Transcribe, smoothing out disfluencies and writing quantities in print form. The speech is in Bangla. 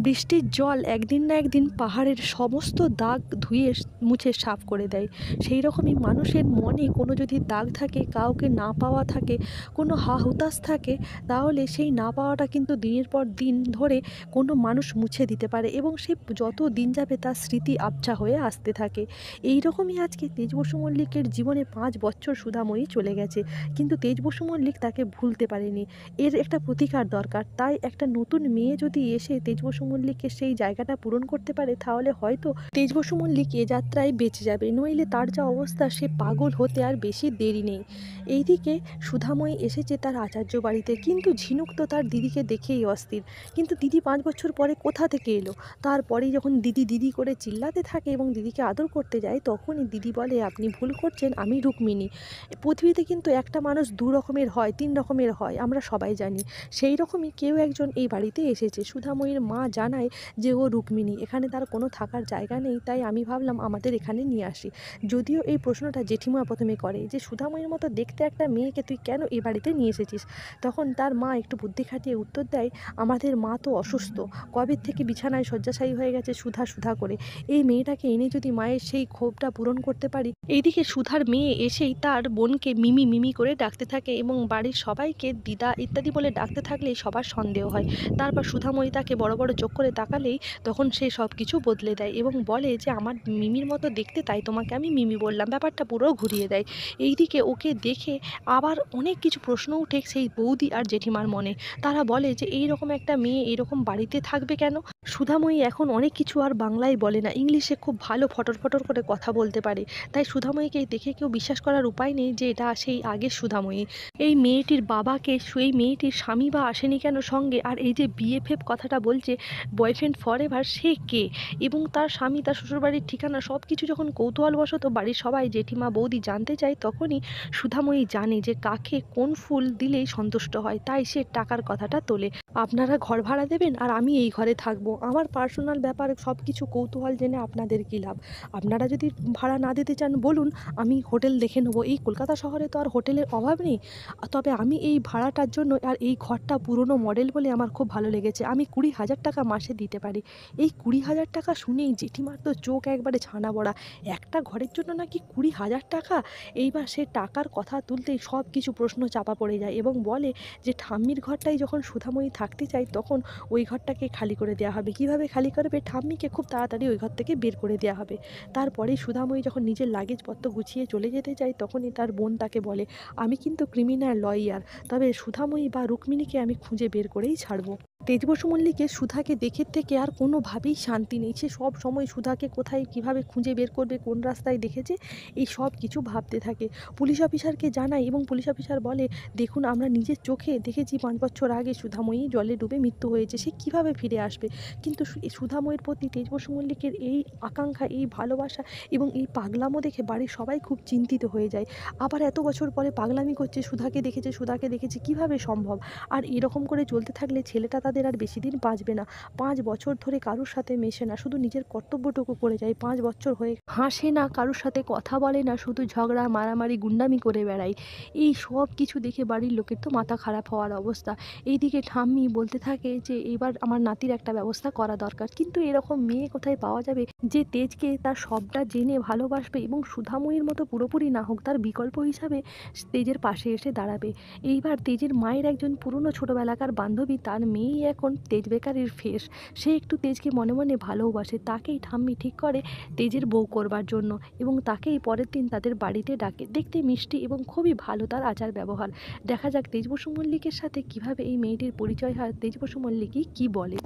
বৃষ্টির জল একদিন না একদিন পাহাড়ের সমস্ত দাগ ধুয়ে মুছে সাফ করে দেয়। সেই রকমই মানুষের মনে কোনো যদি দাগ থাকে, কাউকে না পাওয়া থাকে, কোনো হা-হুতাশ থাকে, তাহলে সেই না পাওয়াটা কিন্তু দিনের পর দিন ধরে কোনো মানুষ মুছে দিতে পারে এবং সে যত দিন যাবে তার স্মৃতি আবছা হয়ে আসতে থাকে। এই রকমই আজকে তেজ বসু মল্লিকের জীবনে ৫ বছর সুধাময়ী চলে গেছে, কিন্তু তেজ বসু মল্লিক তাকে ভুলতে পারেনি। এর একটা প্রতিকার দরকার। তাই একটা নতুন মেয়ে যদি এসে তেজ বসু মল্লিকের সেই জায়গাটা পূরণ করতে পারে, তাহলে হয়তো তেজ বসু মল্লিক এ যাত্রায় বেঁচে যাবে, নইলে তার যা অবস্থা সে পাগল হতে আর বেশি দেরি নেই। এইদিকে সুধাময়ী এসেছে তার আচার্য বাড়িতে, কিন্তু ঝিনুক তো তার দিদিকে দেখেই অস্থির। কিন্তু দিদি ৫ বছর পরে কোথা থেকে এলো? তারপরেই যখন দিদি দিদি করে চিল্লাতে থাকে এবং দিদিকে আদর করতে যায়, তখনই দিদি বলে, আপনি ভুল করছেন, আমি রুক্মিণী। পৃথিবীতে কিন্তু একটা মানুষ ২ রকমের হয়, ৩ রকমের হয়, আমরা সবাই জানি। সেই রকমই কেউ একজন এই বাড়িতে এসেছে। সুধাময়ীর মা জানায় যে ও রুক্মিণী, এখানে তার কোনো থাকার জায়গা নেই, তাই আমি ভাবলাম আমাদের এখানে নিয়ে আসি। যদিও এই প্রশ্নটা জেঠিমা প্রথমে করে যে সুধাময়ীর মতো দেখতে একটা মেয়েকে তুই কেন এ বাড়িতে নিয়ে এসেছিস? তখন তার মা একটু বুদ্ধি খাটিয়ে উত্তর দেয়, আমাদের মা তো অসুস্থ, কবে থেকে বিছানায় শয্যাশায়ী হয়ে গেছে সুধা সুধা করে। এই মেয়েটাকে এনে যদি মায়ের সেই ক্ষোভটা পূরণ করতে পারি। এইদিকে সুধার মেয়ে এসেই তার বোনকে মিমি মিমি করে ডাকতে থাকে এবং বাড়ির সবাইকে দিদা ইত্যাদি বলে ডাকতে থাকলেই সবার সন্দেহ হয়। তারপর সুধাময়ী তাকে বড় বড় চোখ করে তাকালেই তখন সে সব কিছু বদলে দেয় এবং বলে যে আমার মিমির মতো দেখতে, তাই তোমাকে আমি মিমি বললাম। ব্যাপারটা পুরো ঘুরিয়ে দেয়। এইদিকে ওকে দেখে আবার অনেক কিছু প্রশ্ন উঠে সেই বৌদি আর জেঠিমার মনে। তারা বলে যে এই রকম একটা মেয়ে এরকম বাড়িতে থাকবে কেন? সুধাময়ী এখন অনেক কিছু আর বাংলায় বলে না, ইংলিশে খুব ভালো ফটর ফটর করে কথা বলতে পারে। তাই সুধাময়ীকে দেখে কেউ বিশ্বাস করার উপায় নেই যে এটা সেই আগের সুধাময়ী। এই মেয়েটির বাবাকে, সেই মেয়েটির স্বামী বা আসেনি কেন সঙ্গে? আর এই যে বিএফএফ কথাটা বলছে, বয়ফ্রেন্ড ফর এভার, সে কে? এবং তার স্বামী, তার শ্বশুরবাড়ির ঠিকানা সব কিছু যখন কৌতূহলবশত বাড়ির সবাই জেঠিমা বৌদি জানতে চায়, তখনই সুধাময়ী জানে যে কাকে কোন ফুল দিলেই সন্তুষ্ট হয়, তাই সে টাকার কথাটা তোলে। আপনারা ঘর ভাড়া দেবেন আর আমি এই ঘরে থাকবো, আমার পার্সোনাল ব্যাপার, সব কিছু কৌতূহল জেনে আপনাদের কী লাভ? আপনারা যদি ভাড়া না দিতে চান বলুন, আমি হোটেল দেখে নেবো। এই কলকাতা শহরে তো আর হোটেলের অভাব নেই। তবে আমি এই ভাড়াটার জন্য, আর এই ঘরটা পুরনো মডেল বলে আমার খুব ভালো লেগেছে, আমি ২০,০০০ টাকা মাসে দিতে পারি। এই ২০,০০০ টাকা শুনেই জেঠিমার তো চোখ একবারে ছানা বড়া। একটা ঘরের জন্য নাকি ২০,০০০ টাকা! এইবার সে টাকার কথা তুলতেই সব কিছু প্রশ্ন চাপা পড়ে যায় এবং বলে যে ঠাম্মির ঘরটাই যখন সুধাময়ী থাকতে চায়, তখন ওই ঘরটাকে খালি করে দেওয়া হবে। কিভাবে খালি করবে? ঠাম্মিকে খুব তাড়াতাড়ি ওই ঘর থেকে বের করে দেওয়া হবে। তারপরেই সুধাময়ী যখন নিজের লাগেজপত্র গুছিয়ে চলে যেতে চায়, তখনই তার বোন তাকে বলে, আমি কিন্তু ক্রিমিনাল লয়ার, তবে সুধাময়ী বা রুক্মিণীকে আমি খুঁজে বের করেই ছাড়বো। তেজ বসু মল্লিকের সুধাকে দেখে থেকে আর কোনোভাবেই শান্তি নেই। সে সব সময় সুধাকে কোথায় কিভাবে খুঁজে বের করবে, কোন রাস্তায় দেখেছে, এই সব কিছু ভাবতে থাকে। পুলিশ অফিসারকে জানায় এবং পুলিশ অফিসার বলে, দেখুন আমরা নিজের চোখে দেখেছি ৫ বছর আগে সুধাময়ী জলে ডুবে মৃত্যু হয়েছে, সে কিভাবে ফিরে আসবে? কিন্তু সুধাময়ীর প্রতি তেজ বসু মল্লিকের এই আকাঙ্ক্ষা, এই ভালোবাসা এবং এই পাগলামো দেখে বাড়ির সবাই খুব চিন্তিত হয়ে যায়। আবার এত বছর পরে পাগলামি করছে, সুধাকে দেখেছে, কিভাবে সম্ভব? আর এরকম করে চলতে থাকলে ছেলেটা তাদের আর বেশি দিন বাঁচবে না। ৫ বছর ধরে কারুর সাথে মেশে না, শুধু নিজের কর্তব্যটুকু করে যায়। ৫ বছর হয়ে হাসে না, কারুর সাথে কথা বলে না, শুধু ঝগড়া, মারামারি, গুন্ডামি করে বেড়ায়। এই সব কিছু দেখে বাড়ির লোকের তো মাথা খারাপ হওয়ার অবস্থা। এইদিকে ঠাম্মি বলতে থাকে যে এবার আমার নাতির একটা ব্যবস্থা করা দরকার। কিন্তু এরকম মেয়ে কোথায় পাওয়া যাবে যে তেজকে তার সবটা জেনে ভালোবাসবে এবং সুধাময়ীর মতো পুরোপুরি না হোক, তার বিকল্প হিসাবে তেজের পাশে এসে দাঁড়াবে। এইবার তেজের মায়ের একজন পুরনো ছোটোবেলাকার বান্ধবী, তার মেয়েই এখন তেজ বেকারির ফেস। সে একটু তেজকে মনে মনে ভালোবাসে, তাকেই ঠাম্মি ঠিক করে তেজের বউ করবার জন্য এবং তাকেই পরের দিন তাদের বাড়িতে ডাকে। দেখতে মিষ্টি এবং খুবই ভালো তার আচার ব্যবহার। দেখা যাক তেজ বসু মল্লিকের সাথে কীভাবে এই মেয়েটির পরিচয় হয়, তেজ বসু মল্লিকই কী বলে।